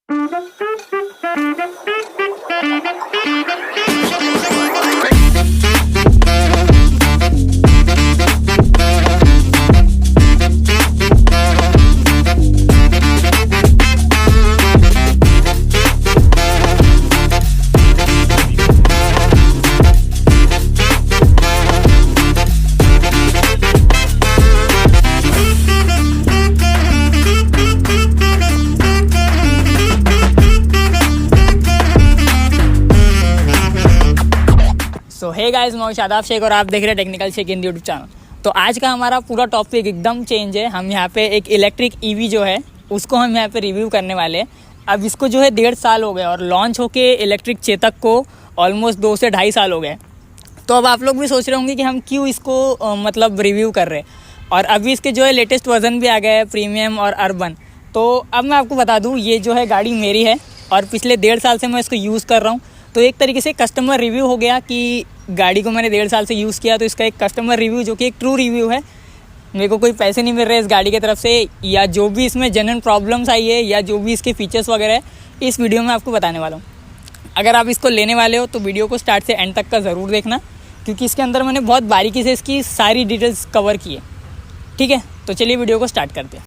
सो hey guys, मैं शादाब शेख और आप देख रहे हैं technical Sheikh in YouTube channel. तो आज का हमारा पूरा टॉपिक एकदम चेंज है। हम यहाँ पे एक इलेक्ट्रिक ईवी जो है उसको हम यहाँ पे रिव्यू करने वाले हैं। अब इसको जो है 1.5 साल हो गए और लॉन्च होके इलेक्ट्रिक चेतक को ऑलमोस्ट 2 से 2.5 साल हो गए। तो अब आप लोग भी सोच रहे होंगे कि हम क्यों इसको मतलब रिव्यू कर रहे हैं। और अभी इसके जो है लेटेस्ट वर्जन भी आ गया है, प्रीमियम और अर्बन। तो अब मैं आपको बता दूँ, ये जो है गाड़ी मेरी है और पिछले 1.5 साल से मैं इसको यूज़ कर रहा हूँ। तो एक तरीके से कस्टमर रिव्यू हो गया कि गाड़ी को मैंने 1.5 साल से यूज़ किया, तो इसका एक कस्टमर रिव्यू जो कि एक ट्रू रिव्यू है। मेरे को कोई पैसे नहीं मिल रहे इस गाड़ी की तरफ से, या जो भी इसमें जेन्युइन प्रॉब्लम्स आई है या जो भी इसके फीचर्स वगैरह है, इस वीडियो में आपको बताने वाला हूँ। अगर आप इसको लेने वाले हो तो वीडियो को स्टार्ट से एंड तक का ज़रूर देखना, क्योंकि इसके अंदर मैंने बहुत बारीकी से इसकी सारी डिटेल्स कवर की है। ठीक है, तो चलिए वीडियो को स्टार्ट करते हैं।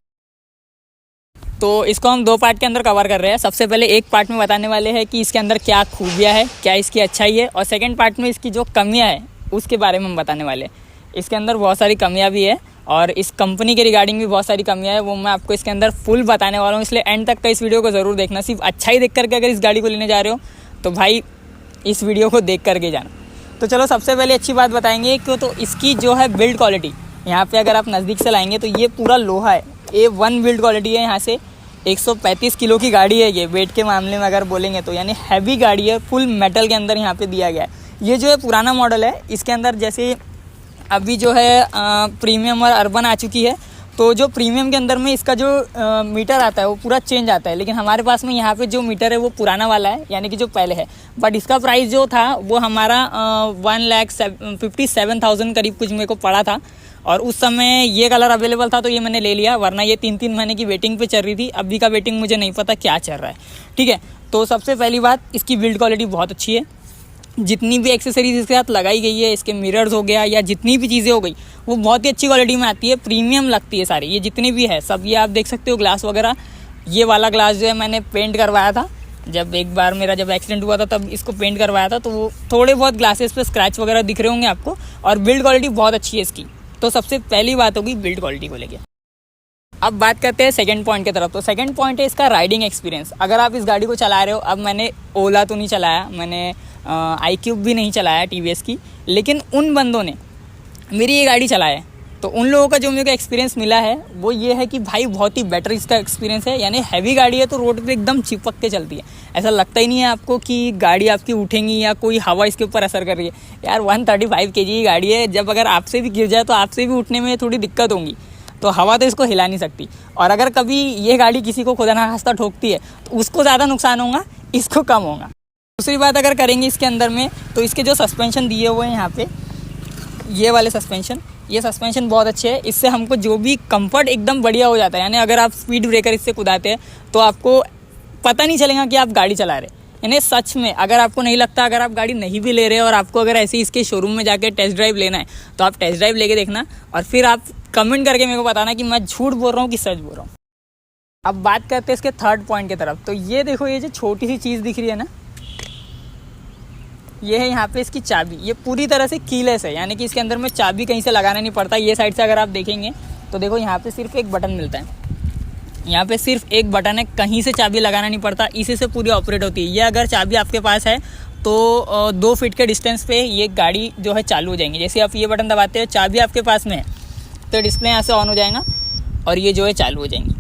तो इसको हम 2 पार्ट के अंदर कवर कर रहे हैं। सबसे पहले एक पार्ट में बताने वाले हैं कि इसके अंदर क्या खूबियाँ है, क्या इसकी अच्छाई है, और सेकंड पार्ट में इसकी जो कमियाँ है उसके बारे में हम बताने वाले हैं। इसके अंदर बहुत सारी कमियाँ भी है और इस कंपनी के रिगार्डिंग भी बहुत सारी कमियाँ है, वो मैं आपको इसके अंदर फुल बताने वाला हूँ। इसलिए एंड तक का इस वीडियो को ज़रूर देखना। सिर्फ अच्छा ही देख करके अगर इस गाड़ी को लेने जा रहे हो तो भाई इस वीडियो को देख करके जाना। तो चलो सबसे पहले अच्छी बात बताएंगे क्यों, तो इसकी जो है बिल्ड क्वालिटी, यहाँ पर अगर आप नज़दीक से लाएंगे तो ये पूरा लोहा है। A1 बिल्ड क्वालिटी है। यहाँ से 135 किलो की गाड़ी है ये, वेट के मामले में अगर बोलेंगे तो, यानी हैवी गाड़ी है। फुल मेटल के अंदर यहाँ पे दिया गया है। ये जो है पुराना मॉडल है। इसके अंदर जैसे अभी जो है प्रीमियम और अर्बन आ चुकी है, तो जो प्रीमियम के अंदर में इसका जो मीटर आता है वो पूरा चेंज आता है। लेकिन हमारे पास में यहाँ पे जो मीटर है वो पुराना वाला है, यानी कि जो पहले है। बट इसका प्राइस जो था वो हमारा 1,57,000 करीब कुछ मेरे को पड़ा था। और उस समय ये कलर अवेलेबल था तो ये मैंने ले लिया, वरना ये 3-3 महीने की वेटिंग पे चल रही थी। अभी का वेटिंग मुझे नहीं पता क्या चल रहा है। ठीक है, तो सबसे पहली बात, इसकी बिल्ड क्वालिटी बहुत अच्छी है। जितनी भी एक्सेसरीज इसके साथ लगाई गई है, इसके मिरर्स हो गया या जितनी भी चीज़ें हो गई, वो बहुत ही अच्छी क्वालिटी में आती है। प्रीमियम लगती है सारी, ये जितनी भी है सब। ये आप देख सकते हो ग्लास वगैरह। ये वाला ग्लास जो है मैंने पेंट करवाया था, जब एक बार मेरा जब एक्सीडेंट हुआ था तब इसको पेंट करवाया था। तो वो थोड़े बहुत ग्लासेस पे स्क्रैच वगैरह दिख रहे होंगे आपको। और बिल्ड क्वालिटी बहुत अच्छी है इसकी। तो सबसे पहली बात होगी बिल्ड क्वालिटी को लेके। अब बात करते हैं सेकंड पॉइंट की तरफ। तो सेकंड पॉइंट है इसका राइडिंग एक्सपीरियंस। अगर आप इस गाड़ी को चला रहे हो, अब मैंने ओला तो नहीं चलाया, मैंने iQube भी नहीं चलाया TVS की, लेकिन उन बंदों ने मेरी ये गाड़ी चलाया है, तो उन लोगों का जो मेरे को एक्सपीरियंस मिला है वो ये है कि भाई बहुत ही बेटर इसका एक्सपीरियंस है। यानी हैवी गाड़ी है तो रोड पे एकदम चिपक के चलती है। ऐसा लगता ही नहीं है आपको कि गाड़ी आपकी उठेंगी या कोई हवा इसके ऊपर असर कर रही है। यार 135 kg की गाड़ी है, जब अगर आपसे भी गिर जाए तो आपसे भी उठने में थोड़ी दिक्कत होगी। तो हवा तो इसको हिला नहीं सकती। और अगर कभी ये गाड़ी किसी को खुदा ना खास्ता ठोकती है तो उसको ज़्यादा नुकसान होगा, इसको कम होगा। दूसरी बात अगर करेंगे इसके अंदर में, तो इसके जो सस्पेंशन दिए हुए हैं यहाँ पे, ये वाले सस्पेंशन, ये सस्पेंशन बहुत अच्छे है। इससे हमको जो भी कंफर्ट एकदम बढ़िया हो जाता है। यानी अगर आप स्पीड ब्रेकर इससे कुदाते हैं तो आपको पता नहीं चलेगा कि आप गाड़ी चला रहे। यानी सच में अगर आपको नहीं लगता, अगर आप गाड़ी नहीं भी ले रहे और आपको अगर ऐसे ही इसके शोरूम में जाके टेस्ट ड्राइव लेना है तो आप टेस्ट ड्राइव लेके देखना और फिर आप कमेंट करके मेरे को बताना कि मैं झूठ बोल रहा हूँ कि सच बोल रहा हूँ। अब बात करते हैं इसके थर्ड पॉइंट की तरफ। तो ये देखो, ये जो छोटी सी चीज़ दिख रही है ना, ये है यहाँ पे इसकी चाबी। ये पूरी तरह से कीलेस है, यानी कि इसके अंदर में चाबी कहीं से लगाना नहीं पड़ता। ये साइड से अगर आप देखेंगे तो देखो यहाँ पे सिर्फ एक बटन मिलता है। यहाँ पे सिर्फ एक बटन है, कहीं से चाबी लगाना नहीं पड़ता, इसी से पूरी ऑपरेट होती है। ये अगर चाबी आपके पास है तो 2 फीट के डिस्टेंस पे ये गाड़ी जो है चालू हो जाएंगी। जैसे आप ये बटन दबाते हो, चाबी आपके पास में है तो डिस्प्ले यहाँ से ऑन हो जाएगा और ये जो है चालू हो जाएंगी।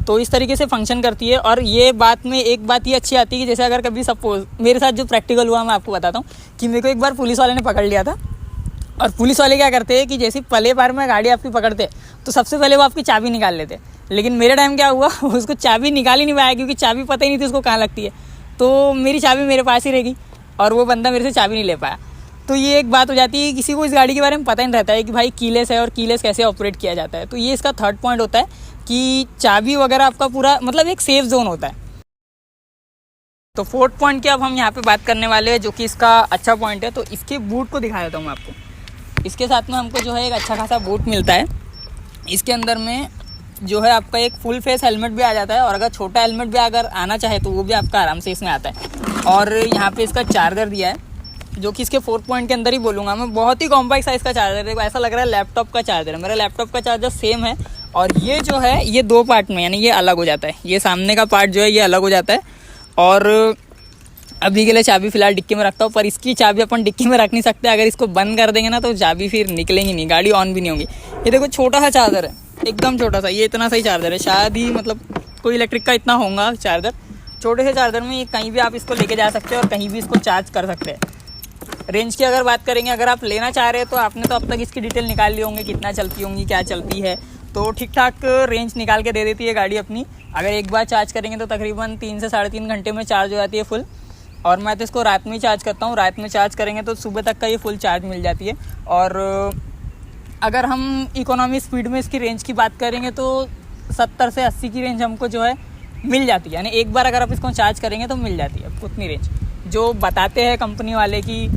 तो इस तरीके से फंक्शन करती है। और ये बात में एक बात ये अच्छी आती है कि जैसे अगर कभी सपोज मेरे साथ जो प्रैक्टिकल हुआ, मैं आपको बताता हूँ कि मेरे को एक बार पुलिस वाले ने पकड़ लिया था। और पुलिस वाले क्या करते हैं कि जैसे पहले बार में गाड़ी आपकी पकड़ते तो सबसे पहले वो आपकी चाबी निकाल लेते। लेकिन मेरे टाइम क्या हुआ, उसको चाबी निकाल ही नहीं पाया, क्योंकि चाबी पता ही नहीं थी उसको कहाँ लगती है। तो मेरी चाबी मेरे पास ही रहेगी और वो बंदा मेरे से चाबी नहीं ले पाया। तो ये एक बात हो जाती है, किसी को इस गाड़ी के बारे में पता नहीं रहता है कि भाई कीलेस है और कीलेस कैसे ऑपरेट किया जाता है। तो ये इसका थर्ड पॉइंट होता है कि चाबी वगैरह आपका पूरा मतलब एक सेफ जोन होता है। तो फोर्थ पॉइंट की अब हम यहाँ पे बात करने वाले हैं, जो कि इसका अच्छा पॉइंट है। तो इसके बूट को दिखा देता हूँ मैं आपको। इसके साथ में हमको जो है एक अच्छा खासा बूट मिलता है। इसके अंदर में जो है आपका एक फुल फेस हेलमेट भी आ जाता है, और अगर छोटा हेलमेट भी अगर आना चाहे तो वो भी आपका आराम से इसमें आता है। और यहाँ पे इसका चार्जर दिया है, जो कि इसके फोर्थ पॉइंट के अंदर ही बोलूँगा मैं। बहुत ही कॉम्पैक्ट साइज़ का चार्जर है, ऐसा लग रहा है लैपटॉप का चार्जर है। मेरा लैपटॉप का चार्जर सेम है, और ये जो है ये 2 पार्ट में, यानी ये अलग हो जाता है। ये सामने का पार्ट जो है ये अलग हो जाता है। और अभी के लिए चाबी फिलहाल डिक्की में रखता हूँ, पर इसकी चाबी अपन डिक्की में रख नहीं सकते। अगर इसको बंद कर देंगे ना तो चाबी फिर निकलेंगी नहीं, गाड़ी ऑन भी नहीं होगी। ये देखो छोटा सा चार्जर है, एकदम छोटा सा, ये इतना सही चार्जर है। शायद ही मतलब कोई इलेक्ट्रिक का इतना होगा चार्जर। छोटे से चार्जर में कहीं भी आप इसको लेके जा सकते हैं और कहीं भी इसको चार्ज कर सकते हैं। रेंज की अगर बात करेंगे, अगर आप लेना चाह रहे हैं तो आपने तो अब तक इसकी डिटेल निकाल ली होंगी, कितना चलती होंगी, क्या चलती है। तो ठीक ठाक रेंज निकाल के दे देती है गाड़ी अपनी। अगर एक बार चार्ज करेंगे तो तकरीबन 3 से 3.5 घंटे में चार्ज हो जाती है फुल। और मैं तो इसको रात में ही चार्ज करता हूँ। रात में चार्ज करेंगे तो सुबह तक का ये फुल चार्ज मिल जाती है। और अगर हम इकोनॉमी स्पीड में इसकी रेंज की बात करेंगे तो 70 से 80 की रेंज हमको जो है मिल जाती है। यानी एक बार अगर आप इसको चार्ज करेंगे तो मिल जाती है उतनी रेंज। जो बताते हैं कंपनी वाले कि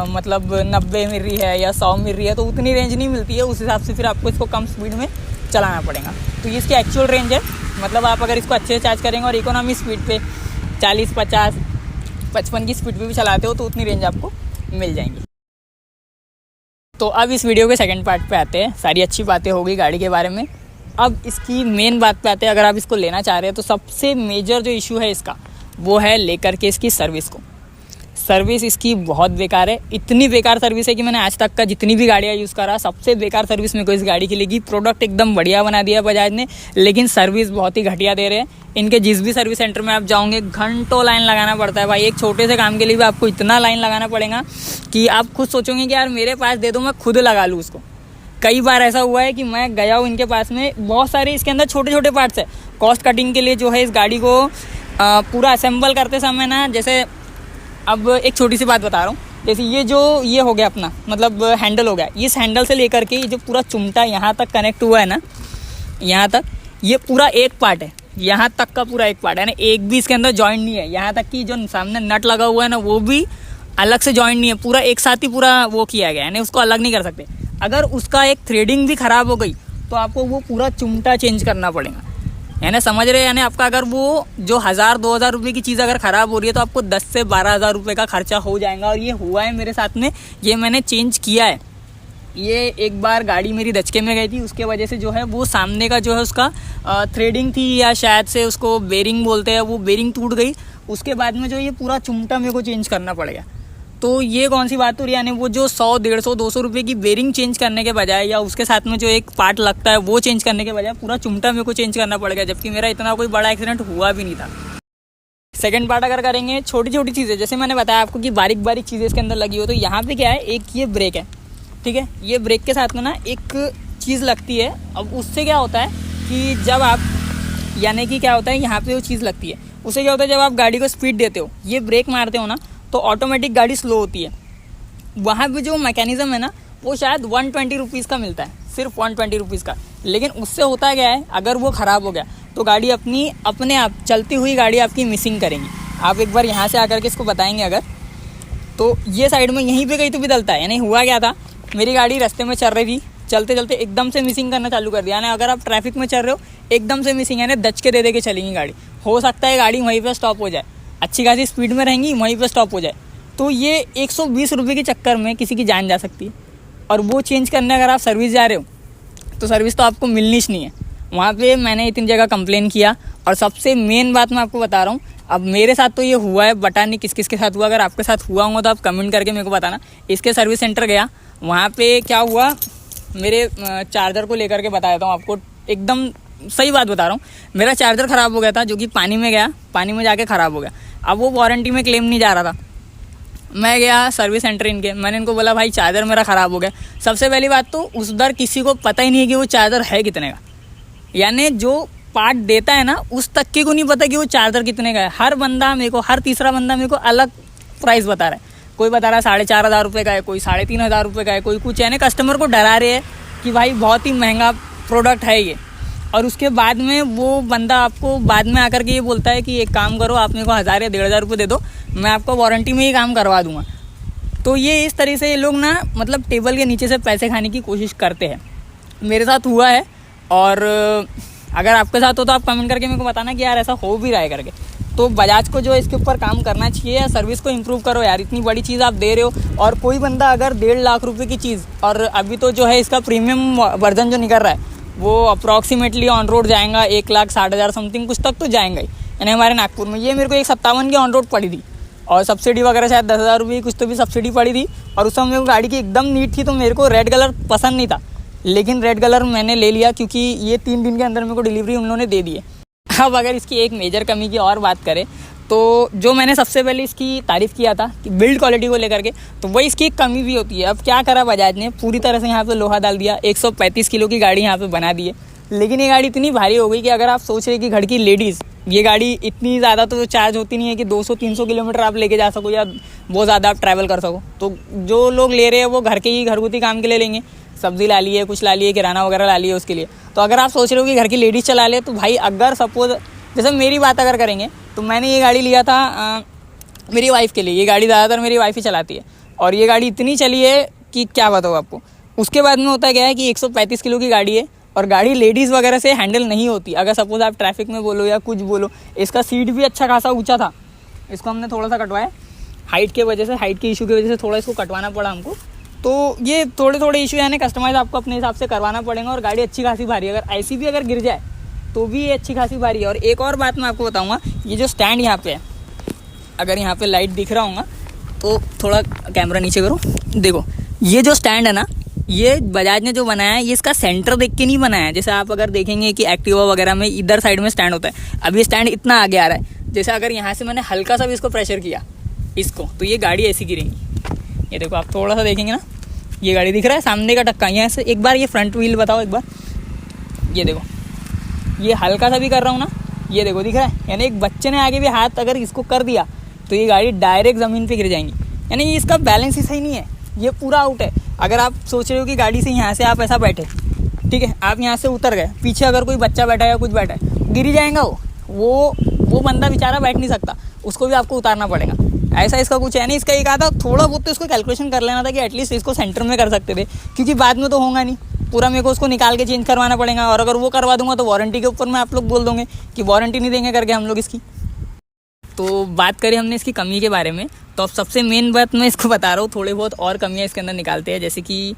मतलब 90 मिल रही है या 100 मिल रही है, तो उतनी रेंज नहीं मिलती है। उस हिसाब से फिर आपको इसको कम स्पीड में चलाना पड़ेगा। तो ये इसकी एक्चुअल रेंज है। मतलब आप अगर इसको अच्छे से चार्ज करेंगे और इकोनॉमी स्पीड पे 40, 50, 55 की स्पीड पे भी चलाते हो तो उतनी रेंज आपको मिल जाएंगी। तो अब इस वीडियो के सेकंड पार्ट पे आते हैं। सारी अच्छी बातें हो गई गाड़ी के बारे में। अब इसकी मेन बात पे आते हैं। अगर आप इसको लेना चाह रहे हैं तो सबसे मेजर जो इशू है इसका, वो है लेकर के इसकी सर्विस को। सर्विस इसकी बहुत बेकार है। इतनी बेकार सर्विस है कि मैंने आज तक का जितनी भी गाड़ियाँ यूज़ करा, सबसे बेकार सर्विस मेरे को इस गाड़ी की लगी। प्रोडक्ट एकदम बढ़िया बना दिया बजाज ने, लेकिन सर्विस बहुत ही घटिया दे रहे हैं। इनके जिस भी सर्विस सेंटर में आप जाओगे घंटों लाइन लगाना पड़ता है भाई। एक छोटे से काम के लिए भी आपको इतना लाइन लगाना पड़ेगा कि आप खुद सोचोगे कि यार मेरे पास दे दो, मैं खुद लगा लूँ उसको। कई बार ऐसा हुआ है कि मैं गया हूँ इनके पास में, बहुत सारे इसके अंदर छोटे छोटे पार्ट्स है। कॉस्ट कटिंग के लिए जो है इस गाड़ी को पूरा असेंबल करते समय ना, जैसे अब एक छोटी सी बात बता रहा हूँ। जैसे ये हो गया अपना, मतलब हैंडल हो गया। इस हैंडल से लेकर के ये जो पूरा चुमटा यहाँ तक कनेक्ट हुआ है ना, यहाँ तक, ये पूरा एक पार्ट है। यहाँ तक का पूरा एक पार्ट है ना, एक भी इसके अंदर जॉइंट नहीं है। यहाँ तक कि जो सामने नट लगा हुआ है ना, वो भी अलग से जॉइंट नहीं है। पूरा एक साथ ही पूरा वो किया गया है, यानी उसको अलग नहीं कर सकते। अगर उसका एक थ्रेडिंग भी ख़राब हो गई तो आपको वो पूरा चुमटा चेंज करना पड़ेगा। यानी समझ रहे हैं, यानी आपका अगर वो जो 1000-2000 रुपये की चीज़ अगर ख़राब हो रही है तो आपको 10 से 12,000 रुपये का खर्चा हो जाएगा। और ये हुआ है मेरे साथ में, ये मैंने चेंज किया है। ये एक बार गाड़ी मेरी दचके में गई थी, उसके वजह से जो है वो सामने का जो है उसका थ्रेडिंग थी, या शायद से उसको बेरिंग बोलते हैं, वो बेरिंग टूट गई। उसके बाद में जो ये पूरा चुमटा मेरे को चेंज करना पड़ेगा। तो ये कौन सी बात हो रही है, यानी वो जो 100, 150, 200 रुपये की बेरिंग चेंज करने के बजाय, या उसके साथ में जो एक पार्ट लगता है वो चेंज करने के बजाय पूरा चुमटा मेरे को चेंज करना पड़ेगा। जबकि मेरा इतना कोई बड़ा एक्सीडेंट हुआ भी नहीं था। सेकंड पार्ट अगर करेंगे, छोटी छोटी चीज़ें, जैसे मैंने बताया आपको कि बारीक बारीक चीज़ें इसके अंदर लगी हो। तो यहाँ पे क्या है, एक ये ब्रेक है, ठीक है। ये ब्रेक के साथ में ना एक चीज़ लगती है। अब उससे क्या होता है कि जब आप, यानी कि क्या होता है, यहाँ पे वो चीज़ लगती है, उससे क्या होता है, जब आप गाड़ी को स्पीड देते हो, ये ब्रेक मारते हो ना, तो ऑटोमेटिक गाड़ी स्लो होती है। वहाँ पे जो मैकेनिज़्म है ना, वो शायद 120 रुपीज़ का मिलता है, सिर्फ 120 रुपीज़ का। लेकिन उससे होता क्या है, अगर वो ख़राब हो गया तो गाड़ी अपने आप चलती हुई गाड़ी आपकी मिसिंग करेंगी। आप एक बार यहाँ से आकर के इसको बताएंगे अगर, तो ये साइड में यहीं पे कहीं तो भी डलता है। यानी हुआ क्या था, मेरी गाड़ी रास्ते में चल रही थी, चलते चलते एकदम से मिसिंग करना चालू कर दिया। यानी अगर आप ट्रैफिक में चल रहे हो, एकदम से मिसिंग, यानी दचके दे के चलेंगी गाड़ी। हो सकता है गाड़ी वहीं पर स्टॉप हो जाए, अच्छी खासी स्पीड में रहेंगी, वहीं पर स्टॉप हो जाए। तो ये 120 रुपये के चक्कर में किसी की जान जा सकती है। और वो चेंज करने अगर आप सर्विस जा रहे हो तो सर्विस तो आपको मिलनी ही नहीं है। वहाँ पे मैंने इतनी जगह कंप्लेन किया। और सबसे मेन बात मैं आपको बता रहा हूँ, अब मेरे साथ तो ये हुआ है, बता नहीं किस किस के साथ हुआ। अगर आपके साथ हुआ होगा तो आप कमेंट करके मेरे को बताना। इसके सर्विस सेंटर गया, वहाँ पे क्या हुआ, मेरे चार्जर को लेकर के बता देता हूँ आपको, एकदम सही बात बता रहा हूँ। मेरा चार्जर ख़राब हो गया था, जो कि पानी में गया, पानी में जाके ख़राब हो गया। अब वो वारंटी में क्लेम नहीं जा रहा था। मैं गया सर्विस सेंटर इनके, मैंने इनको बोला भाई चार्जर मेरा ख़राब हो गया। सबसे पहली बात तो उस उधर किसी को पता ही नहीं है कि वो चार्जर है कितने का। यानी जो पार्ट देता है ना, उस तक के को नहीं पता कि वो चार्जर कितने का है। हर बंदा मेरे को, हर तीसरा बंदा मेरे को अलग प्राइस बता रहा है। कोई बता रहा है 4,500 रुपये का है, कोई 3,500 रुपये का है, कोई कुछ। यानी कस्टमर को डरा रहे हैं कि भाई बहुत ही महंगा प्रोडक्ट है ये। और उसके बाद में वो बंदा आपको बाद में आकर के ये बोलता है कि एक काम करो, आप मेरे को 1000 या 1500 रुपये दे दो, मैं आपको वारंटी में ही काम करवा दूंगा। तो ये इस तरह से ये लोग ना मतलब टेबल के नीचे से पैसे खाने की कोशिश करते हैं। मेरे साथ हुआ है, और अगर आपके साथ हो तो आप कमेंट करके मेरे को बताना कि यार ऐसा हो भी रहा है करके। तो बजाज को जो है इसके ऊपर काम करना चाहिए, या सर्विस को इम्प्रूव करो यार। इतनी बड़ी चीज़ आप दे रहे हो, और कोई बंदा अगर 1.5 लाख रुपए की चीज़, और अभी तो जो है इसका प्रीमियम वर्जन जो निकल रहा है वो अप्रॉक्सीमेटली ऑन रोड जाएगा 1,60,000 समथिंग कुछ तक तो जाएंगा ही। यानी हमारे नागपुर में ये मेरे को 157 की ऑन रोड पड़ी थी, और सब्सिडी वगैरह शायद 10,000 रुपये कुछ तो भी सब्सिडी पड़ी थी। और उस समय मेरे को गाड़ी की एकदम नीट थी, तो मेरे को रेड कलर पसंद नहीं था, लेकिन रेड कलर मैंने ले लिया क्योंकि ये 3 दिन के अंदर मेरे को डिलीवरी उन्होंने दे दी है। अब अगर इसकी एक मेजर कमी की और बात करें तो जो मैंने सबसे पहले इसकी तारीफ़ किया था कि बिल्ड क्वालिटी को लेकर के, तो वही इसकी एक कमी भी होती है। अब क्या करा बजाज ने, पूरी तरह से यहाँ पे लोहा डाल दिया, 135 किलो की गाड़ी यहाँ पे बना दी है। लेकिन ये गाड़ी इतनी भारी हो गई कि अगर आप सोच रहे कि घर की लेडीज़, ये गाड़ी इतनी ज़्यादा तो चार्ज होती नहीं है कि 200-300 किलोमीटर आप लेके जा सको या बहुत ज़्यादा आप ट्रैवल कर सको। तो जो लोग ले रहे हैं वो घर के ही घरगुती काम के लिए लेंगे, सब्ज़ी ला लिए, कुछ ला लिए, किराना वगैरह ला लिए उसके लिए। तो अगर आप सोच रहे हो कि घर की लेडीज़ चला ले, तो भाई अगर सपोज जैसे मेरी बात अगर करेंगे तो मैंने ये गाड़ी लिया था मेरी वाइफ़ के लिए। ये गाड़ी ज़्यादातर मेरी वाइफ़ ही चलाती है, और ये गाड़ी इतनी चली है कि क्या बताऊँ आपको। उसके बाद में होता क्या है कि 135 किलो की गाड़ी है, और गाड़ी लेडीज़ वगैरह से हैंडल नहीं होती। अगर सपोज़ आप ट्रैफिक में बोलो या कुछ बोलो, इसका सीट भी अच्छा खासा ऊँचा था, इसको हमने थोड़ा सा कटवाया हाइट के वजह से, हाइट के इशू की वजह से थोड़ा इसको कटवाना पड़ा हमको। तो ये थोड़े इशू यानी कस्टमाइज़ आपको अपने हिसाब से करवाना पड़ेगा। और गाड़ी अच्छी खासी भारी है, अगर ऐसी भी अगर गिर जाए तो भी ये अच्छी खासी भारी है। और एक और बात मैं आपको बताऊंगा, ये जो स्टैंड यहाँ पे है, अगर यहाँ पे लाइट दिख रहा होगा तो थोड़ा कैमरा नीचे करो, देखो ये जो स्टैंड है ना, ये बजाज ने जो बनाया है, ये इसका सेंटर देख के नहीं बनाया है। जैसे आप अगर देखेंगे कि एक्टिवा वगैरह में इधर साइड में स्टैंड होता है, अब ये स्टैंड इतना आगे आ रहा है। जैसे अगर यहाँ से मैंने हल्का सा भी इसको प्रेशर किया इसको, तो ये गाड़ी ऐसी गिरेगी। ये देखो आप थोड़ा सा देखेंगे ना, ये गाड़ी दिख रहा है सामने का टक्का, यहाँ से एक बार ये फ्रंट व्हील बताओ एक बार, ये देखो ये हल्का सा भी कर रहा हूँ ना, ये देखो दिख रहा है। यानी एक बच्चे ने आगे भी हाथ अगर इसको कर दिया तो ये गाड़ी डायरेक्ट ज़मीन पे गिर जाएंगी। यानी इसका बैलेंस ही सही नहीं है, ये पूरा आउट है। अगर आप सोच रहे हो कि गाड़ी से यहाँ से आप ऐसा बैठे, ठीक है, आप यहाँ से उतर गए, पीछे अगर कोई बच्चा बैठा है या कुछ बैठा है, गिर ही जाएगा वो बंदा बेचारा बैठ नहीं सकता, उसको भी आपको उतारना पड़ेगा। ऐसा इसका कुछ है नहीं। इसका एक आधा थोड़ा बहुत तो इसको कैलकुलेशन कर लेना था कि एटलीस्ट इसको सेंटर में कर सकते थे, क्योंकि बाद में तो होगा नहीं, पूरा मेरे को उसको निकाल के चेंज करवाना पड़ेगा। और अगर वो करवा दूंगा तो वारंटी के ऊपर में आप लोग बोल दोगे कि वारंटी नहीं देंगे करके हम लोग इसकी। तो बात करें हमने इसकी कमी के बारे में, तो अब सबसे मेन बात मैं इसको बता रहा हूँ, थोड़े बहुत और कमियाँ इसके अंदर निकालते हैं, जैसे कि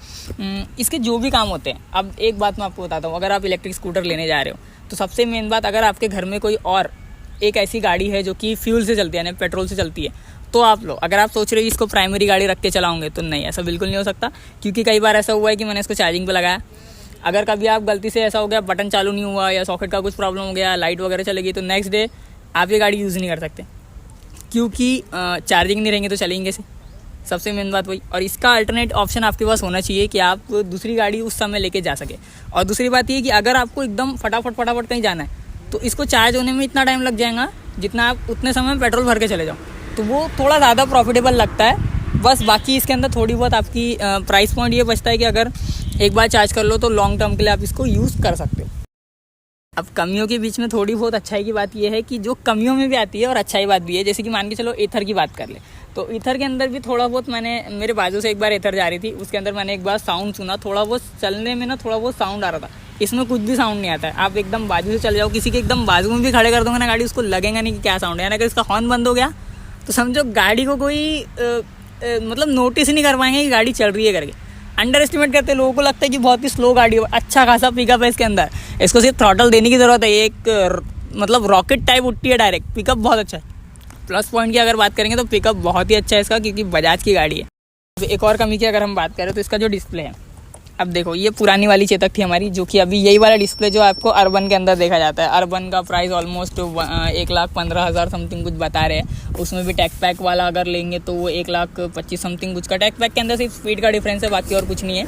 इसके जो भी काम होते हैं। अब एक बात मैं आपको बताता हूँ, अगर आप इलेक्ट्रिक स्कूटर लेने जा रहे हो तो सबसे मेन बात, अगर आपके घर में कोई और एक ऐसी गाड़ी है जो कि फ्यूल से चलती है यानी पेट्रोल से चलती है, तो आप लो। अगर आप सोच रहे हो इसको प्राइमरी गाड़ी रख के चलाओगे, तो नहीं, ऐसा बिल्कुल नहीं हो सकता। क्योंकि कई बार ऐसा हुआ है कि मैंने इसको चार्जिंग पे लगाया, अगर कभी आप गलती से ऐसा हो गया बटन चालू नहीं हुआ या सॉकेट का कुछ प्रॉब्लम हो गया, लाइट वगैरह चलेगी, तो नेक्स्ट डे आप ये गाड़ी यूज़ नहीं कर सकते, क्योंकि चार्जिंग नहीं रहेंगे तो चलेंगे कैसे। सबसे मेन बात वही। और इसका अल्टरनेट ऑप्शन आपके पास होना चाहिए कि आप दूसरी गाड़ी उस समय लेके जा सके। और दूसरी बात ये कि अगर आपको एकदम फटाफट कहीं जाना है तो इसको चार्ज होने में इतना टाइम लग जाएगा जितना आप उतने समय में पेट्रोल भर के चले जाओ, तो वो थोड़ा ज़्यादा प्रॉफिटेबल लगता है। बस बाकी इसके अंदर थोड़ी बहुत आपकी प्राइस पॉइंट ये बचता है कि अगर एक बार चार्ज कर लो तो लॉन्ग टर्म के लिए आप इसको यूज़ कर सकते हो। अब कमियों के बीच में थोड़ी बहुत अच्छाई की बात यह है कि जो कमियों में भी आती है और अच्छाई बात भी है, जैसे कि मान के चलो ईथर की बात कर ले, तो ईथर के अंदर भी थोड़ा बहुत, मैंने मेरे बाजू से एक बार ईथर जा रही थी, उसके अंदर मैंने एक बार साउंड सुना, थोड़ा बहुत चलने में ना थोड़ा बहुत साउंड आ रहा था। इसमें कुछ भी साउंड नहीं आता है। आप एकदम बाजू से चले जाओ, किसी के एकदम बाजू में भी खड़े कर दोगे ना गाड़ी, उसको लगेगा नहीं कि क्या साउंड है। यानी अगर इसका हॉर्न बंद हो गया तो समझो गाड़ी को कोई मतलब नोटिस ही नहीं कर पाएंगे कि गाड़ी चल रही है करके। अंडर एस्टिमेट करते लोगों को लगता है कि बहुत ही स्लो गाड़ी है, अच्छा खासा पिकअप है इसके अंदर, इसको सिर्फ थ्रॉटल देने की ज़रूरत है, एक मतलब रॉकेट टाइप उठती है डायरेक्ट, पिकअप बहुत अच्छा है। प्लस पॉइंट की अगर बात करेंगे तो पिकअप बहुत ही अच्छा है इसका, क्योंकि बजाज की गाड़ी है। एक और कमी की अगर हम बात करें तो इसका जो डिस्प्ले है, अब देखो ये पुरानी वाली चेतक थी हमारी, जो कि अभी यही वाला डिस्प्ले जो आपको अर्बन के अंदर देखा जाता है। अर्बन का प्राइस ऑलमोस्ट 1,15,000 समथिंग कुछ बता रहे हैं। उसमें भी टैक पैक वाला अगर लेंगे तो वो 1,25,000 समथिंग कुछ का। टैक पैक के अंदर सिर्फ स्पीड का डिफरेंस है, बाकी और कुछ नहीं है।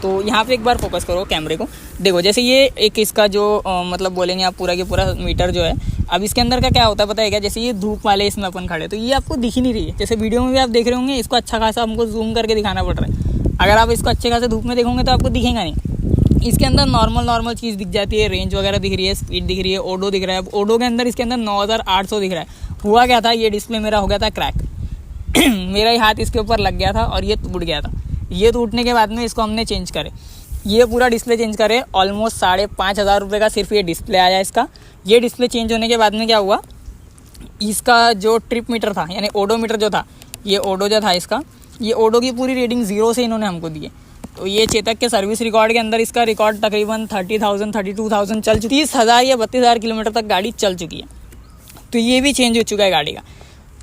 तो यहाँ पे एक बार फोकस करो कैमरे को, देखो जैसे ये एक इसका जो मतलब बोलेंगे आप पूरा के पूरा मीटर जो है, अब इसके अंदर का क्या होता है पता है क्या, जैसे ये धूप वाले इसमें अपन खड़े तो ये आपको दिख ही नहीं रही है। जैसे वीडियो में भी आप देख रहे होंगे, इसको अच्छा खासा हमको जूम करके दिखाना पड़ रहा है। अगर आप इसको अच्छे खासे धूप में देखोगे तो आपको दिखेगा नहीं, इसके अंदर नॉर्मल चीज़ दिख जाती है, रेंज वगैरह दिख रही है, स्पीड दिख रही है, ओडो दिख रहा है। ओडो के अंदर इसके अंदर 9800 दिख रहा है। हुआ क्या था, ये डिस्प्ले मेरा हो गया था क्रैक मेरा ही हाथ इसके ऊपर लग गया था और ये टूट गया था। ये टूटने के बाद में इसको हमने चेंज करे, ये पूरा डिस्प्ले चेंज करे। ऑलमोस्ट 5,500 रुपये का सिर्फ ये डिस्प्ले आया इसका। ये डिस्प्ले चेंज होने के बाद में क्या हुआ, इसका जो ट्रिप मीटर था यानी ओडोमीटर जो था, ये ओडो जो था इसका, ये ओडो की पूरी रीडिंग 0 से इन्होंने हमको दी है। तो ये चेतक के सर्विस रिकॉर्ड के अंदर इसका रिकॉर्ड तकरीबन 30,000 32,000 चल चुकी, 30,000 या 32,000 किलोमीटर तक गाड़ी चल चुकी है। तो ये भी चेंज हो चुका है गाड़ी का।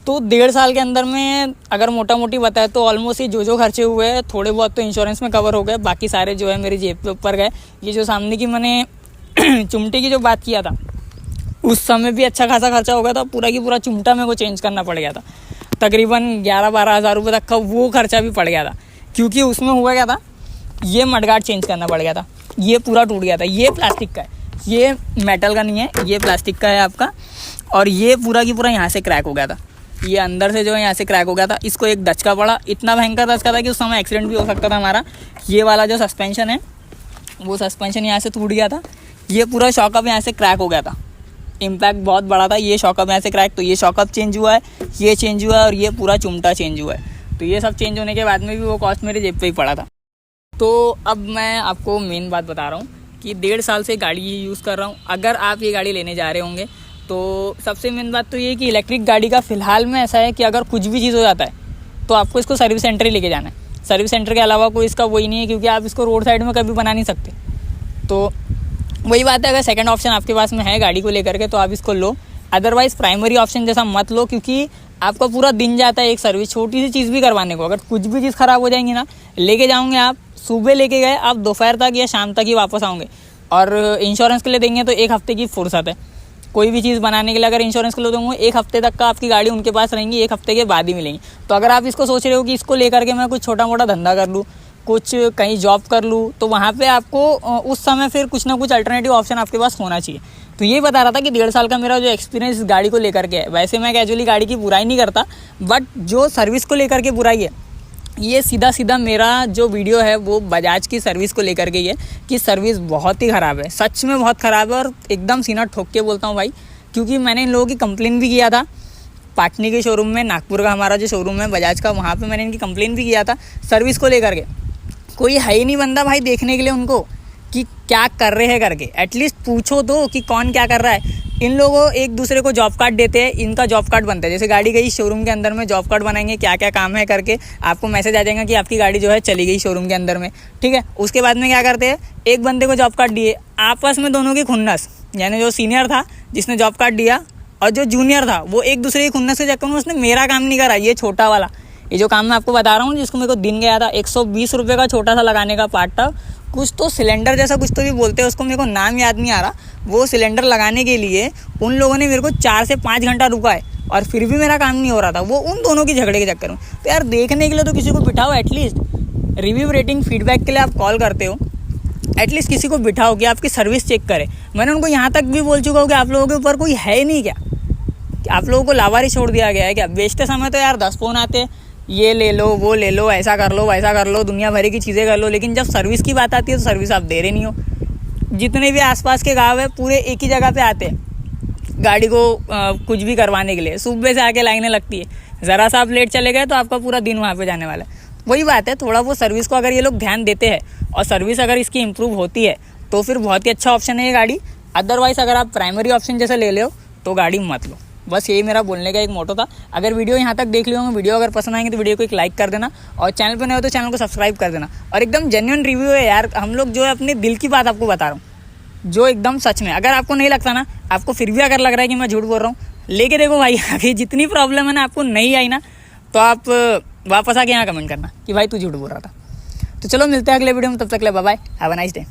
तो 1.5 साल के अंदर में अगर मोटा मोटी बताए तो ऑलमोस्ट ये जो खर्चे हुए हैं थोड़े बहुत तो इंश्योरेंस में कवर हो गए, बाकी सारे जो है मेरी जेब पे ऊपर गए। ये जो सामने की मैंने चुमटे की जो बात किया था, उस समय भी अच्छा खासा खर्चा हो गया था। पूरा की पूरा चुमटा मेरे को चेंज करना पड़ गया था, तकरीबन 11-12 हज़ार रुपये तक का वो खर्चा भी पड़ गया था। क्योंकि उसमें हुआ क्या था, ये मडगार्ड चेंज करना पड़ गया था, ये पूरा टूट गया था। ये प्लास्टिक का है, ये मेटल का नहीं है, ये प्लास्टिक का है आपका। और ये पूरा की पूरा यहाँ से क्रैक हो गया था, ये अंदर से जो है यहाँ से क्रैक हो गया था। इसको एक दचका पड़ा, इतना भयंकर दचका था कि उस समय एक्सीडेंट भी हो सकता था हमारा। ये वाला जो सस्पेंशन है, वो सस्पेंशन यहाँ से टूट गया था। ये पूरा शॉकअप यहाँ से क्रैक हो गया था, इम्पैक्ट बहुत बड़ा था। ये शॉकअप यहाँ से क्रैक, तो ये शॉकअप चेंज हुआ है, ये चेंज हुआ है और ये पूरा चुमटा चेंज हुआ है। तो ये सब चेंज होने के बाद में भी वो कॉस्ट मेरे जेब पे ही पड़ा था। तो अब मैं आपको मेन बात बता रहा हूँ कि 1.5 साल से गाड़ी यूज़ कर रहा हूँ। अगर आप ये गाड़ी लेने जा रहे होंगे तो सबसे मेन बात तो ये है कि इलेक्ट्रिक गाड़ी का फ़िलहाल में ऐसा है कि अगर कुछ भी चीज़ हो जाता है तो आपको इसको सर्विस सेंटर ही लेके जाना है। सर्विस सेंटर के अलावा कोई इसका वही नहीं है, क्योंकि आप इसको रोड साइड में कभी बना नहीं सकते। तो वही बात है, अगर सेकंड ऑप्शन आपके पास में है गाड़ी को लेकर के तो आप इसको लो, अदरवाइज़ प्राइमरी ऑप्शन जैसा मत लो, क्योंकि आपका पूरा दिन जाता है एक सर्विस छोटी सी चीज़ भी करवाने को। अगर कुछ भी चीज़ ख़राब हो जाएंगी ना, लेके जाओगे आप, सुबह लेके गए आप, दोपहर तक या शाम तक ही वापस आओगे। और इंश्योरेंस के लिए देंगे तो 1 हफ्ते की फुर्सत है। कोई भी चीज़ बनाने के लिए अगर इंश्योरेंस के लिए दूँगा 1 हफ्ते तक का आपकी गाड़ी उनके पास रहेंगी, 1 हफ्ते के बाद ही मिलेंगी। तो अगर आप इसको सोच रहे हो कि इसको लेकर के मैं कुछ छोटा मोटा धंधा कर लूँ, कुछ कहीं जॉब कर लूँ, तो वहाँ पे आपको उस समय फिर कुछ ना कुछ अल्टरनेटिव ऑप्शन आपके पास होना चाहिए। तो ये बता रहा था कि 1.5 साल का मेरा जो एक्सपीरियंस इस गाड़ी को लेकर के है। वैसे मैं कैजुअली गाड़ी की बुराई नहीं करता, बट जो सर्विस को लेकर के बुराई है, ये सीधा मेरा जो वीडियो है वो बजाज की सर्विस को लेकर के ही है कि सर्विस बहुत ही ख़राब है, सच में बहुत ख़राब है। और एकदम सीना ठोक के बोलता हूँ भाई, क्योंकि मैंने इन लोगों की कंप्लेन भी किया था पाटनी के शोरूम में, नागपुर का हमारा जो शोरूम है बजाज का, वहाँ पे मैंने इनकी कंप्लेन भी किया था सर्विस को लेकर के। कोई है ही नहीं बंदा भाई देखने के लिए उनको कि क्या कर रहे हैं करके। एटलीस्ट पूछो तो कि कौन क्या कर रहा है। इन लोगों एक दूसरे को जॉब कार्ड देते हैं, इनका जॉब कार्ड बनता है। जैसे गाड़ी गई शोरूम के अंदर में, जॉब कार्ड बनाएंगे, क्या क्या काम है करके आपको मैसेज आ जाएगा कि आपकी गाड़ी जो है चली गई शोरूम के अंदर में, ठीक है। उसके बाद में क्या करते हैं, एक बंदे को जॉब कार्ड दिए, आपस में दोनों की खुन्नस, यानी जो सीनियर था जिसने जॉब कार्ड दिया और जो जूनियर था वो एक दूसरे की खुन्नस के चक्कर में उसने मेरा काम नहीं करा। ये छोटा वाला, ये जो काम मैं आपको बता रहा हूँ, जिसको मेरे को दिन गया था 120 रुपये का छोटा सा लगाने का पार्ट था, कुछ तो सिलेंडर जैसा कुछ तो भी बोलते हैं उसको, मेरे को नाम याद नहीं आ रहा। वो सिलेंडर लगाने के लिए उन लोगों ने मेरे को 4 से 5 घंटा रुका है और फिर भी मेरा काम नहीं हो रहा था, वो उन दोनों की झगड़े के चक्कर में। तो यार देखने के लिए तो किसी को बिठाओ, एटलीस्ट रिव्यू रेटिंग फीडबैक के लिए आप कॉल करते हो, एटलीस्ट किसी को बिठाओ कि आपकी सर्विस चेक करे। मैंने उनको यहाँ तक भी बोल चुका हूँ कि आप लोगों के ऊपर कोई है ही नहीं क्या, कि आप लोगों को लावारी छोड़ दिया गया है क्या। बेचते समय तो यार 10 फ़ोन आते, ये ले लो, वो ले लो, ऐसा कर लो, वैसा कर लो, दुनिया भर की चीज़ें कर लो, लेकिन जब सर्विस की बात आती है तो सर्विस आप दे रहे नहीं हो। जितने भी आसपास के गांव है पूरे एक ही जगह पे आते हैं गाड़ी को कुछ भी करवाने के लिए, सुबह से आके लाइनें लगती है। ज़रा सा आप लेट चले गए तो आपका पूरा दिन वहाँ पे जाने वाला है। वही बात है, थोड़ा वो सर्विस को अगर ये लोग ध्यान देते हैं और सर्विस अगर इसकी इम्प्रूव होती है तो फिर बहुत ही अच्छा ऑप्शन है ये गाड़ी। अदरवाइज़ अगर आप प्राइमरी ऑप्शन जैसे ले लो तो गाड़ी मत लो। बस यही मेरा बोलने का एक मोटो था। अगर वीडियो यहाँ तक देख लियो होंगे, वीडियो अगर पसंद आएंगे तो वीडियो को एक लाइक कर देना और चैनल पर नए हो तो चैनल को सब्सक्राइब कर देना। और एकदम जेन्युइन रिव्यू है यार, हम लोग जो है अपने दिल की बात आपको बता रहा हूँ, जो एकदम सच में। अगर आपको नहीं लगता ना, आपको फिर भी अगर लग रहा है कि मैं झूठ बोल रहा हूँ, लेके देखो भाई, आगे जितनी प्रॉब्लम है ना आपको नहीं आई ना, तो आप वापस आके यहाँ कमेंट करना कि भाई तू झूठ बोल रहा था। तो चलो मिलते हैं अगले वीडियो में, तब तक ले bye bye, have a nice day.